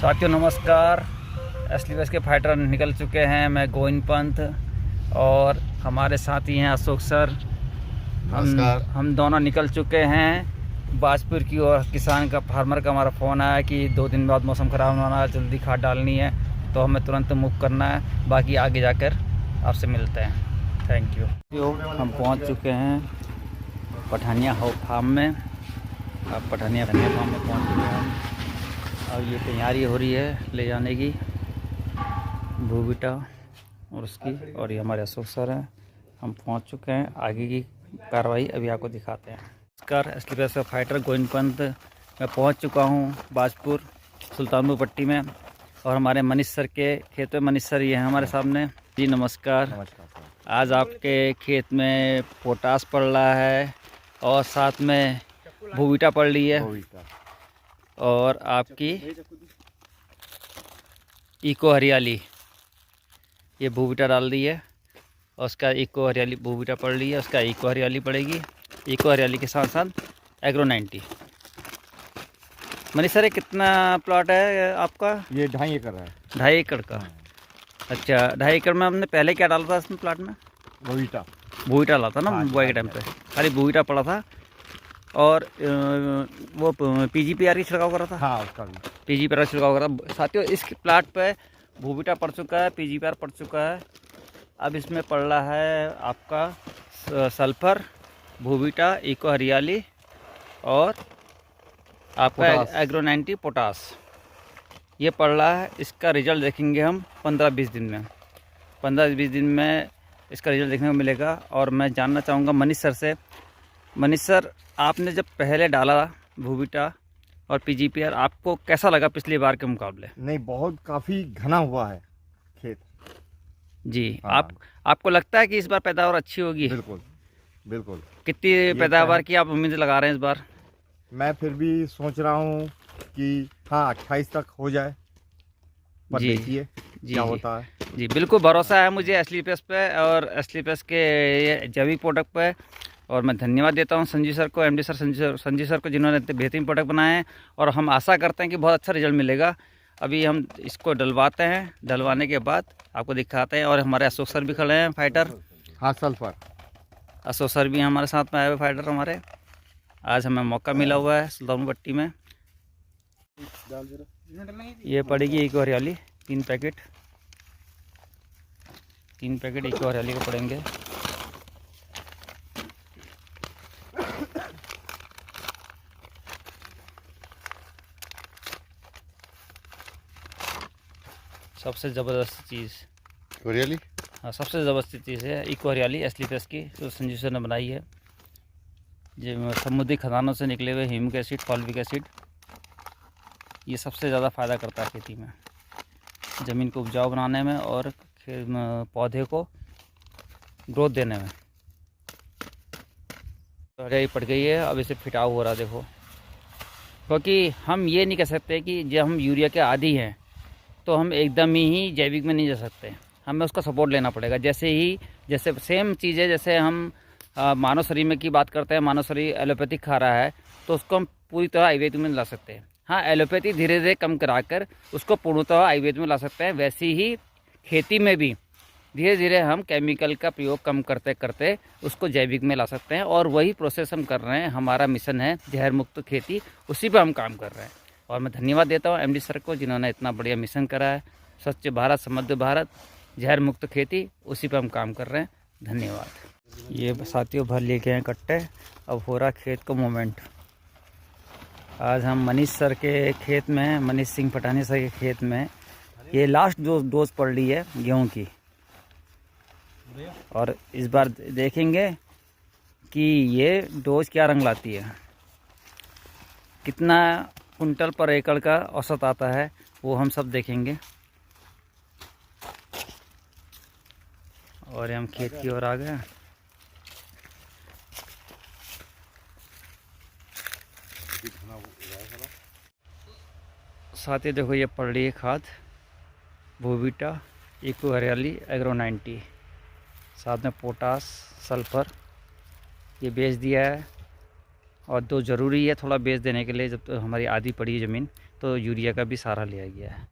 साथियों नमस्कार। एसलीबीएस के फाइटर निकल चुके हैं। मैं गोविंद पंत और हमारे साथी हैं अशोक सर। हम दोनों निकल चुके हैं बाजपुर की ओर। किसान का फार्मर का हमारा फ़ोन आया कि 2 दिन बाद मौसम ख़राब होना है, जल्दी खाद डालनी है, तो हमें तुरंत मूव करना है। बाकी आगे जाकर आपसे मिलते हैं। Thank you. हम पहुंच चुके हैं पठानिया फार्म में। अब पठानिया फार्म में पहुंच चुके हैं। अब ये तैयारी हो रही है ले जाने की, भूबिटा और उसकी। और ये हमारे अशोक सर हैं। हम पहुंच चुके हैं। आगे की कार्रवाई अभी आपको दिखाते हैं। नमस्कार, एसलीबीएस का फाइटर गोविंद पंत। मैं पहुंच चुका हूं बाजपुर सुल्तानपुर पट्टी में और हमारे मनीष सर के खेत में। मनीष सर ये हैं हमारे सामने। जी नमस्कार। नमस्कार। आज आपके खेत में पोटास पड़ रहा है और साथ में भूबिटा पड़ रही है और आपकी इको हरियाली, ये भूबिटा डाल दी है और उसका इको हरियाली भूबिटा पड़ रही है, उसका इको हरियाली पड़ेगी। इको हरियाली के साथ साथ एग्रो 90। मनीष सर कितना प्लॉट है आपका? ये 2.5 एकड़ है। 2.5 एकड़ का। अच्छा, 2.5 एकड़ में हमने पहले क्या डाला था इसमें प्लाट में? भूबिटा डाला था ना बुआई के टाइम पे। खाली भूबिटा पड़ा था और वो पीजीपीआर की छिड़काव करा था। हाँ, उसका भी पीजीपीआर छिड़काव करा था। साथियों इस प्लाट पे भूबिटा पड़ चुका है, पीजीपीआर पड़ चुका है। अब इसमें पड़ रहा है आपका सल्फर, भूबिटा, इको हरियाली और आपका एग्रो 90 पोटास, ये पड़ रहा है। इसका रिजल्ट देखेंगे हम 15-20 दिन में। 15-20 दिन में इसका रिजल्ट देखने को मिलेगा। और मैं जानना चाहूँगा मनीष सर से। मनीष सर, आपने जब पहले डाला भूबिटा और पीजीपीआर, आपको कैसा लगा पिछली बार के मुकाबले? नहीं, बहुत काफ़ी घना हुआ है खेत जी। हाँ। आपको लगता है कि इस बार पैदावार अच्छी होगी? बिल्कुल बिल्कुल। कितनी पैदावार की आप उम्मीद लगा रहे हैं इस बार? मैं फिर भी सोच रहा हूँ कि हाँ 28 तक हो जाए, पर जी देखिए क्या होता है। जी बिल्कुल भरोसा है मुझे एसलीबीएस पे और एसलीबीएस के ये जैविक प्रोडक्ट पे। और मैं धन्यवाद देता हूं संजीव सर को, एमडी सर संजीव सर को, जिन्होंने इतने बेहतरीन प्रोडक्ट बनाए हैं। और हम आशा करते हैं कि बहुत अच्छा रिजल्ट मिलेगा। अभी हम इसको डलवाते हैं, डलवाने के बाद आपको दिखाते हैं। और हमारे अशोक सर भी खड़े हैं फाइटर। हाँ, सल्फर अशोक सर भी हमारे साथ में आए हुए फाइटर हमारे। आज हमें मौका मिला हुआ है सुल्तानपुर पट्टी में। ये पड़ेगी इको हरियाली 3 पैकेट इको हरियाली के पड़ेंगे। सबसे ज़बरदस्त चीज़ हरियाली, हाँ सबसे ज़बरदस्त चीज़ है इको हरियाली एसलीबीएस की, जो संजीव सर ने बनाई है। जो समुद्री खदानों से निकले हुए ह्यूमिक एसिड, फॉल्विक एसिड, ये सबसे ज़्यादा फ़ायदा करता है खेती में, ज़मीन को उपजाऊ बनाने में और पौधे को ग्रोथ देने में। हरियाली पड़ गई है। अब इसे फिटाव हो रहा देखो, क्योंकि हम ये नहीं कह सकते कि जब हम यूरिया के आदी हैं तो हम एकदम ही जैविक में नहीं जा सकते। हमें उसका सपोर्ट लेना पड़ेगा। जैसे सेम चीज़ है, जैसे हम मानव शरीर में की बात करते हैं, मानव शरीर एलोपैथिक खा रहा है तो उसको हम पूरी तरह आयुर्वेद में ला सकते हैं। हाँ, एलोपैथी धीरे धीरे कम कराकर उसको पूर्णतः आयुर्वेद में ला सकते हैं। वैसे ही खेती में भी धीरे धीरे हम केमिकल का प्रयोग कम करते करते उसको जैविक में ला सकते हैं। और वही प्रोसेस हम कर रहे हैं। हमारा मिशन है जहर मुक्त खेती, उसी पर हम काम कर रहे हैं। और मैं धन्यवाद देता हूँ एमडी सर को, जिन्होंने इतना बढ़िया मिशन करा है। स्वच्छ भारत, समृद्ध भारत, जहर मुक्त खेती, उसी पर हम काम कर रहे हैं। धन्यवाद। ये साथियों भर लेके हैं कट्टे। अब हो रहा खेत का मूवमेंट। आज हम मनीष सर के खेत में हैं, मनीष सिंह पठानी सर के खेत में। ये लास्ट डोज पड़ रही है गेहूँ की। और इस बार देखेंगे कि ये डोज क्या रंग लाती है, कितना कुंटल पर एकड़ का औसत आता है, वो हम सब देखेंगे। और हम खेत की ओर आ गए। साथ ही देखो ये पड़ रही है खाद, भूबिटा, इको हरियाली, एग्रो 90, साथ में पोटास, सल्फर, ये बेच दिया है। और 2 ज़रूरी है थोड़ा बेच देने के लिए, जब तो हमारी आधी पड़ी है ज़मीन, तो यूरिया का भी सहारा लिया गया है।